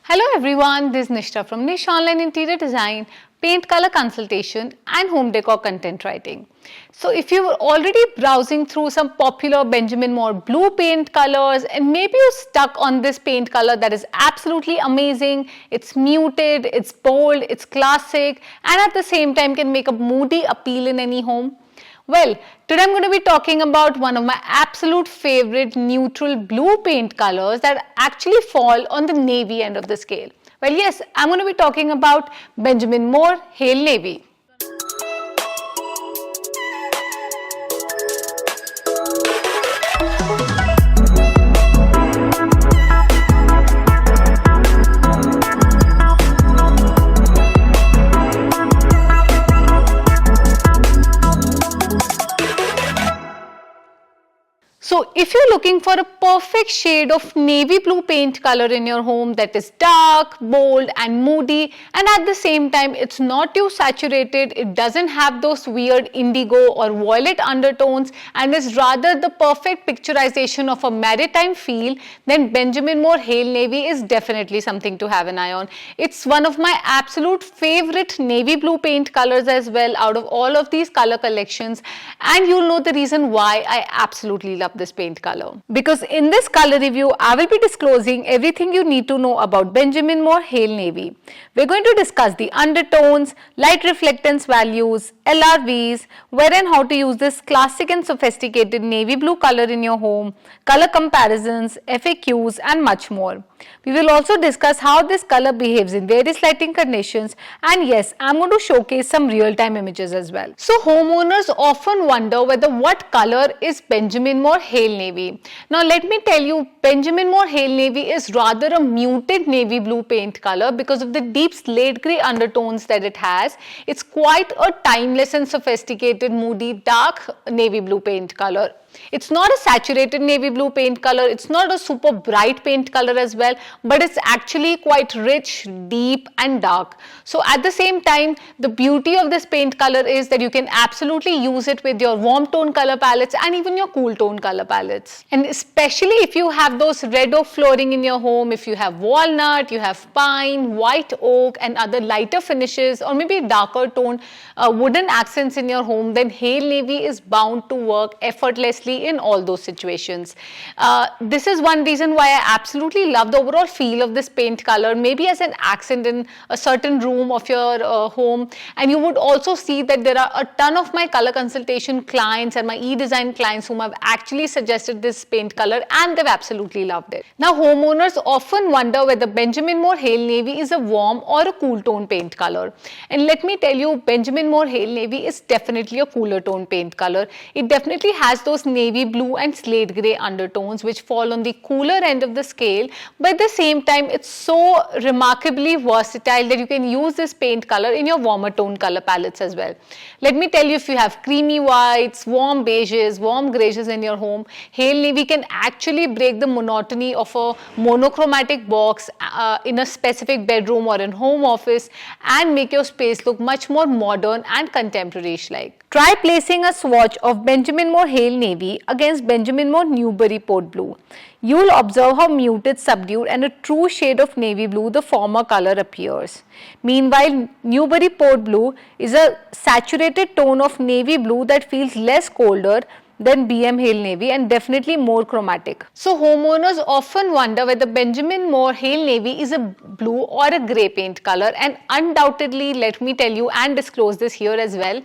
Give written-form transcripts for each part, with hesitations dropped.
Hello everyone, this is Nishta from Nish Online Interior Design, Paint Color Consultation and Home Decor Content Writing. So if you were already browsing through some popular Benjamin Moore blue paint colors and maybe you're stuck on this paint color that is absolutely amazing, it's muted, it's bold, it's classic and at the same time can make a moody appeal in any home. Well, today I'm going to be talking about one of my absolute favorite neutral blue paint colors that actually fall on the navy end of the scale. Well, yes, I'm going to be talking about Benjamin Moore Hale Navy. So if you're looking for a perfect shade of navy blue paint color in your home that is dark, bold and moody and at the same time it's not too saturated, it doesn't have those weird indigo or violet undertones and is rather the perfect picturization of a maritime feel, then Benjamin Moore Hale Navy is definitely something to have an eye on. It's one of my absolute favorite navy blue paint colors as well out of all of these color collections, and you'll know the reason why I absolutely love this paint color. Because in this color review, I will be disclosing everything you need to know about Benjamin Moore Hale Navy. We're going to discuss the undertones, light reflectance values, LRVs, where and how to use this classic and sophisticated navy blue color in your home, color comparisons, FAQs and much more. We will also discuss how this color behaves in various lighting conditions, and yes, I'm going to showcase some real-time images as well. So homeowners often wonder whether what color is Benjamin Moore Hale Navy. Now let me tell you, Benjamin Moore Hale Navy is rather a muted navy blue paint color because of the deep slate grey undertones that it has. It's quite a timeless and sophisticated moody dark navy blue paint color. It's not a saturated navy blue paint color, it's not a super bright paint color as well, but it's actually quite rich, deep and dark. So at the same time, the beauty of this paint color is that you can absolutely use it with your warm tone color palettes and even your cool tone color palettes. And especially if you have those red oak flooring in your home, if you have walnut, you have pine, white oak and other lighter finishes or maybe darker tone wooden accents in your home, then Hale Navy is bound to work effortlessly in all those situations. This is one reason why I absolutely love the overall feel of this paint color, maybe as an accent in a certain room of your home. And you would also see that there are a ton of my color consultation clients and my e-design clients whom have actually suggested this paint color and they've absolutely loved it. Now homeowners often wonder whether Benjamin Moore Hale Navy is a warm or a cool tone paint color. And let me tell you, Benjamin Moore Hale Navy is definitely a cooler tone paint color. It definitely has those navy blue and slate grey undertones which fall on the cooler end of the scale, but at the same time it's so remarkably versatile that you can use this paint color in your warmer tone color palettes as well. Let me tell you, if you have creamy whites, warm beiges, warm greys in your home, Hale Navy can actually break the monotony of a monochromatic box in a specific bedroom or in home office and make your space look much more modern and contemporary-ish like. Try placing a swatch of Benjamin Moore Hale Navy against Benjamin Moore Newbury Port Blue. You will observe how muted, subdued and a true shade of navy blue the former color appears. Meanwhile, Newbury Port Blue is a saturated tone of navy blue that feels less colder than BM Hale Navy and definitely more chromatic. So homeowners often wonder whether Benjamin Moore Hale Navy is a blue or a grey paint color, and undoubtedly, let me tell you and disclose this here as well,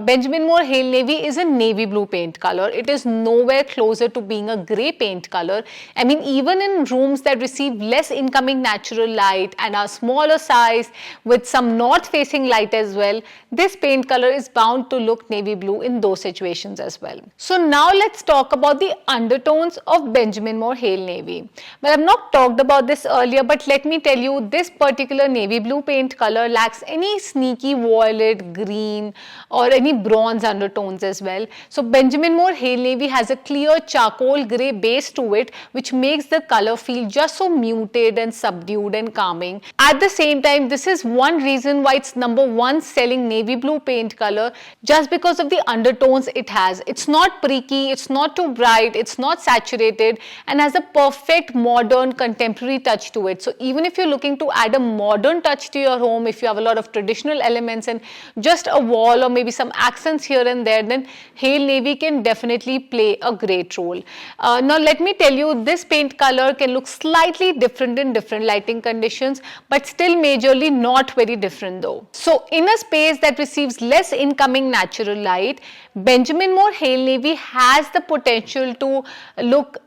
Benjamin Moore Hale Navy is a navy blue paint color. It is nowhere closer to being a grey paint color. I mean, even in rooms that receive less incoming natural light and are smaller size with some north facing light as well, this paint color is bound to look navy blue in those situations as well. So now let's talk about the undertones of Benjamin Moore Hale Navy. Well, I've not talked about this earlier, but let me tell you, this particular navy blue paint color lacks any sneaky violet, green or any bronze undertones as well. So Benjamin Moore Hale Navy has a clear charcoal grey base to it, which makes the color feel just so muted and subdued and calming. At the same time, this is one reason why it's #1 selling navy blue paint color, just because of the undertones it has. It's It's not preaky, it's not too bright, it's not saturated, and has a perfect modern contemporary touch to it. So even if you're looking to add a modern touch to your home, if you have a lot of traditional elements and just a wall or maybe some accents here and there, then Hale Navy can definitely play a great role. Now let me tell you, this paint color can look slightly different in different lighting conditions, but still majorly not very different though. So in a space that receives less incoming natural light, Benjamin Moore Hale Navy has the potential to look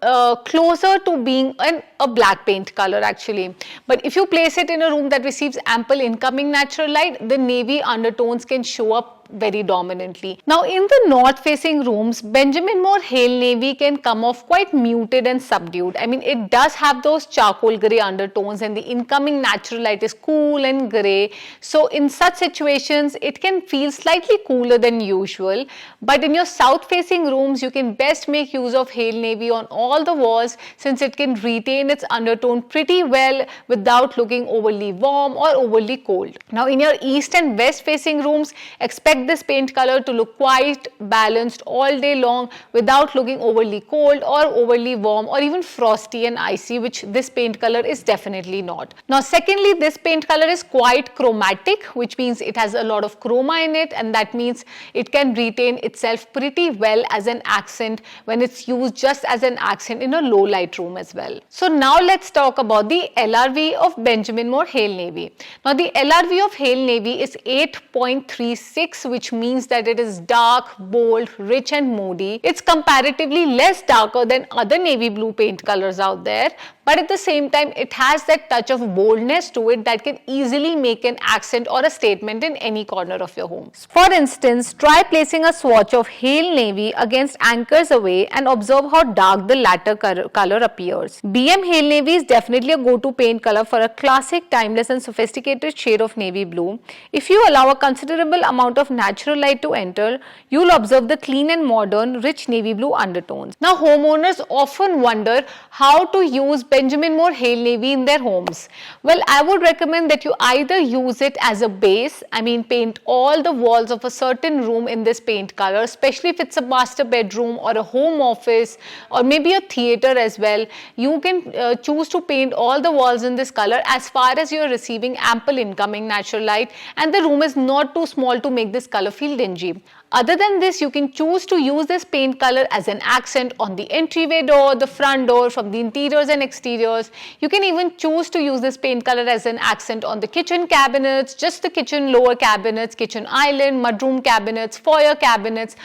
closer to being a black paint color actually. But if you place it in a room that receives ample incoming natural light, the navy undertones can show up very dominantly. Now in the north facing rooms, Benjamin Moore Hale Navy can come off quite muted and subdued. I mean, it does have those charcoal grey undertones and the incoming natural light is cool and grey. So in such situations, it can feel slightly cooler than usual. But in your south facing rooms, you can best make use of Hale Navy on all the walls, since it can retain its undertone pretty well without looking overly warm or overly cold. Now in your east and west facing rooms, expect this paint color to look quite balanced all day long without looking overly cold or overly warm or even frosty and icy, which this paint color is definitely not. Now secondly, this paint color is quite chromatic, which means it has a lot of chroma in it, and that means it can retain itself pretty well as an accent when it's used just as an accent in a low light room as well. So now let's talk about the LRV of Benjamin Moore Hale Navy. Now the LRV of Hale Navy is 8.36, which means that it is dark, bold, rich and moody. It's comparatively less darker than other navy blue paint colors out there, but at the same time it has that touch of boldness to it that can easily make an accent or a statement in any corner of your home. For instance, try placing a swatch of Hale Navy against anchors away and observe how dark the latter color appears. BM Hale Navy is definitely a go-to paint color for a classic, timeless and sophisticated shade of navy blue. If you allow a considerable amount of natural light to enter, you'll observe the clean and modern, rich navy blue undertones. Now, homeowners often wonder how to use Benjamin Moore Hale Navy in their homes. Well, I would recommend that you either use it as a base, I mean paint all the walls of a certain room in this paint color, especially if it's a master bedroom or a home office or maybe a theater as well. You can choose to paint all the walls in this color as far as you are receiving ample incoming natural light and the room is not too small to make this color feel dingy. Other than this, you can choose to use this paint color as an accent on the entryway door, the front door, from the interiors and exteriors. You can even choose to use this paint color as an accent on the kitchen cabinets, just the kitchen lower cabinets, kitchen island, mudroom cabinets, foyer cabinets,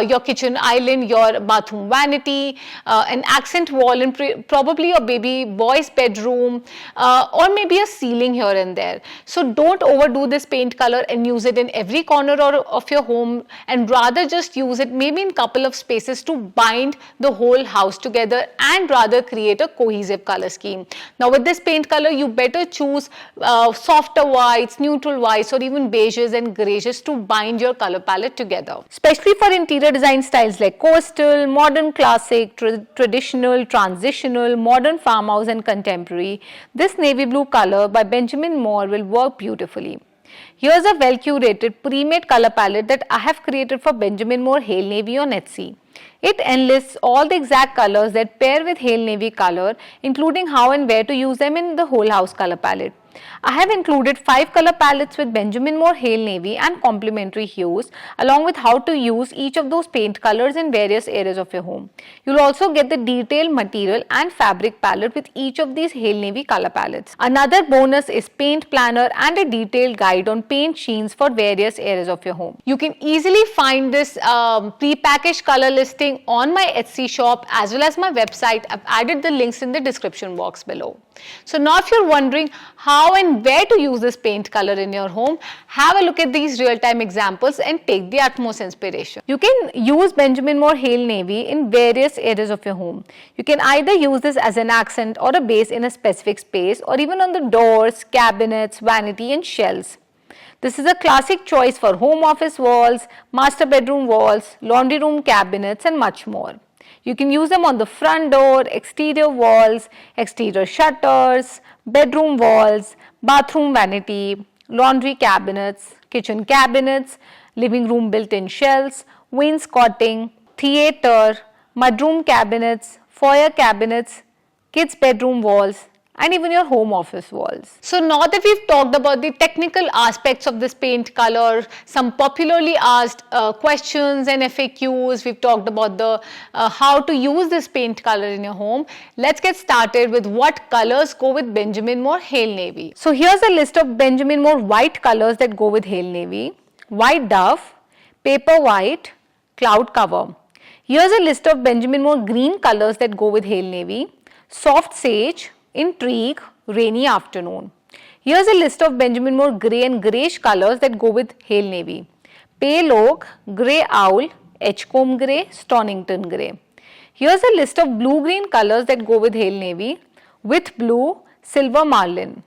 your kitchen island, your bathroom vanity, an accent wall in probably your baby boy's bedroom, or maybe a ceiling here and there. So don't overdo this paint color and use it in every corner of your home, and rather just use it maybe in couple of spaces to bind the whole house together and rather create a cohesive color scheme. Now with this paint color, you better choose softer whites, neutral whites or even beiges and greys to bind your color palette together. Especially for interior design styles like coastal, modern classic, traditional, transitional, modern farmhouse and contemporary, this navy blue color by Benjamin Moore will work beautifully. Here's a well-curated pre-made color palette that I have created for Benjamin Moore Hale Navy on Etsy. It enlists all the exact colors that pair with Hale Navy color, including how and where to use them in the whole house color palette. I have included 5 color palettes with Benjamin Moore Hale Navy and complementary hues, along with how to use each of those paint colors in various areas of your home. You'll also get the detailed material and fabric palette with each of these Hale Navy color palettes. Another bonus is paint planner and a detailed guide on paint schemes for various areas of your home. You can easily find this pre-packaged color listing on my Etsy shop as well as my website. I've added the links in the description box below. So now if you're wondering how and where to use this paint color in your home, have a look at these real-time examples and take the utmost inspiration. You can use Benjamin Moore Hale Navy in various areas of your home. You can either use this as an accent or a base in a specific space or even on the doors, cabinets, vanity and shelves. This is a classic choice for home office walls, master bedroom walls, laundry room cabinets and much more. You can use them on the front door, exterior walls, exterior shutters, bedroom walls, bathroom vanity, laundry cabinets, kitchen cabinets, living room built-in shelves, wainscoting, theatre, mudroom cabinets, foyer cabinets, kids' bedroom walls, and even your home office walls. So now that we've talked about the technical aspects of this paint color, some popularly asked questions and FAQs, we've talked about the how to use this paint color in your home. Let's get started with what colors go with Benjamin Moore Hale Navy. So here's a list of Benjamin Moore white colors that go with Hale Navy: white dove, paper white, cloud cover. Here's a list of Benjamin Moore green colors that go with Hale Navy: soft sage, intrigue, rainy afternoon. Here's a list of Benjamin Moore grey and greyish colors that go with Hale Navy: pale oak, grey owl, edgecomb grey, Stonington grey. Here's a list of blue-green colors that go with Hale Navy: with blue, silver marlin.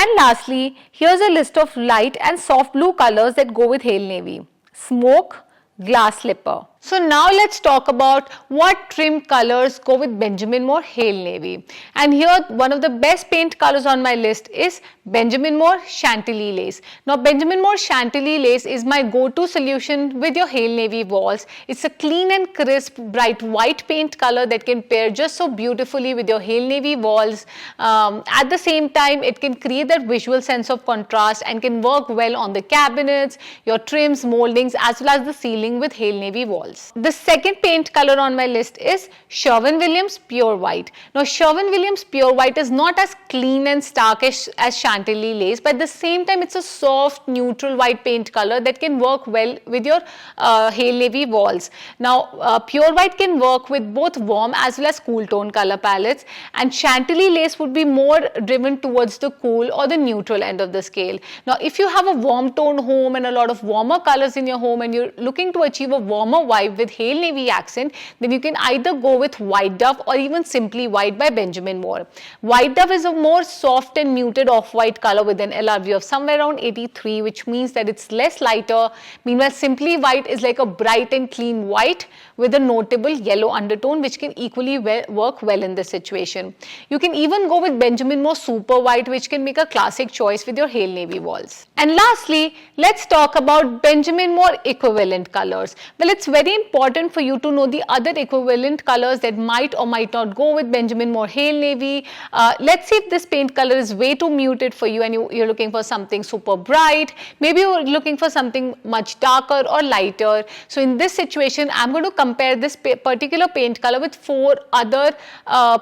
And lastly, here's a list of light and soft blue colors that go with Hale Navy: smoke, glass slipper. So now let's talk about what trim colors go with Benjamin Moore Hale Navy. And here one of the best paint colors on my list is Benjamin Moore Chantilly Lace. Now Benjamin Moore Chantilly Lace is my go-to solution with your Hale Navy walls. It's a clean and crisp bright white paint color that can pair just so beautifully with your Hale Navy walls. At the same time, it can create that visual sense of contrast and can work well on the cabinets, your trims, moldings, as well as the ceiling with Hale Navy walls. The second paint color on my list is Sherwin-Williams Pure White. Now Sherwin-Williams Pure White is not as clean and starkish as Chantilly Lace, but at the same time it's a soft neutral white paint color that can work well with your Hale Navy walls. Now Pure White can work with both warm as well as cool tone color palettes, and Chantilly Lace would be more driven towards the cool or the neutral end of the scale. Now if you have a warm tone home and a lot of warmer colors in your home and you're looking to achieve a warmer vibe with Hale Navy accent, then you can either go with White Dove or even Simply White by Benjamin Moore. White Dove is a more soft and muted off-white color with an LRV of somewhere around 83, which means that it's less lighter. Meanwhile, Simply White is like a bright and clean white with a notable yellow undertone, which can equally work well in this situation. You can even go with Benjamin Moore Super White, which can make a classic choice with your Hale Navy walls. And lastly, let's talk about Benjamin Moore equivalent colors. Well, it's very important for you to know the other equivalent colors that might or might not go with Benjamin Moore Hale Navy. Let's see if this paint color is way too muted for you and you're looking for something super bright. Maybe you're looking for something much darker or lighter. So in this situation, I'm going to compare this particular paint color with 4 other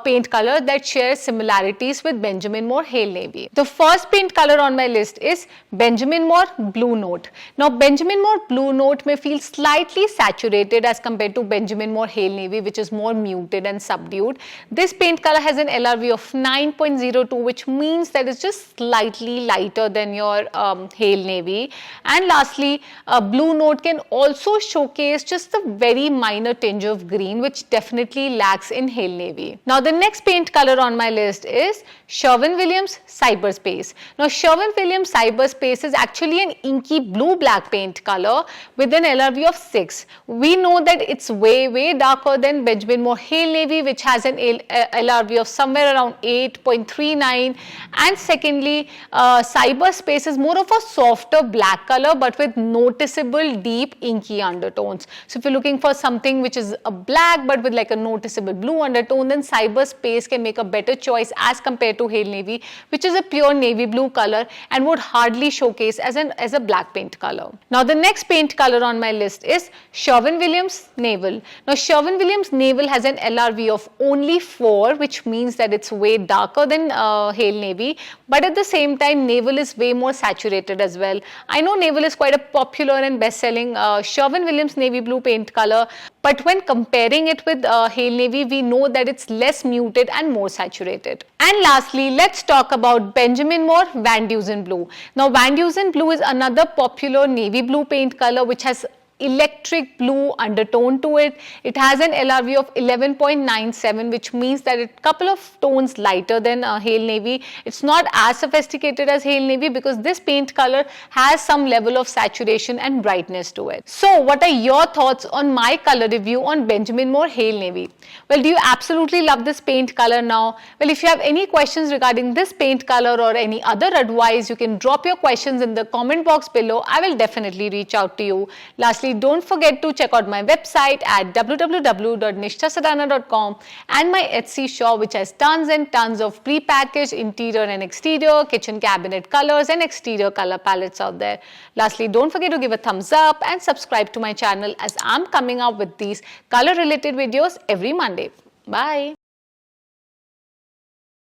paint colors that share similarities with Benjamin Moore Hale Navy. The first paint color on my list is Benjamin Moore Blue Note. Now Benjamin Moore Blue Note may feel slightly saturated as compared to Benjamin Moore Hale Navy, which is more muted and subdued. This paint color has an LRV of 9.02, which means that it's just slightly lighter than your Hale Navy. And lastly, Blue Note can also showcase just a very minor tinge of green, which definitely lacks in Hale Navy. Now the next paint color on my list is Sherwin-Williams Cyberspace. Now Sherwin-Williams Cyberspace is actually an inky blue-black paint color with an LRV of 6. We know that it's way darker than Benjamin Moore Hale Navy, which has an LRV of somewhere around 8.39. And secondly, Cyberspace is more of a softer black color but with noticeable deep inky undertones. So if you're looking for something which is a black but with like a noticeable blue undertone, then Cyberspace can make a better choice as compared to Hale Navy, which is a pure navy blue color and would hardly showcase as a black paint color. Now the next paint color on my list is Sherwin-Williams Naval. Now Sherwin-Williams Naval has an LRV of only 4, which means that it's way darker than Hale Navy, but at the same time Naval is way more saturated as well. I know Naval is quite a popular and best-selling Sherwin-Williams navy blue paint color, but when comparing it with Hale Navy, we know that it's less muted and more saturated. And lastly, let's talk about Benjamin Moore Van Dusen Blue. Now Van Dusen Blue is another popular navy blue paint color which has electric blue undertone to it. It has an LRV of 11.97, which means that it's a couple of tones lighter than Hale Navy. It's not as sophisticated as Hale Navy because this paint color has some level of saturation and brightness to it. So what are your thoughts on my color review on Benjamin Moore Hale Navy? Well, do you absolutely love this paint color now? Well, if you have any questions regarding this paint color or any other advice, you can drop your questions in the comment box below. I will definitely reach out to you. Lastly, Lastly, don't forget to check out my website at www.nishthasadhana.com and my Etsy shop, which has tons and tons of pre-packaged interior and exterior kitchen cabinet colors and exterior color palettes out there. Lastly, don't forget to give a thumbs up and subscribe to my channel, as I'm coming up with these color related videos every Monday. Bye.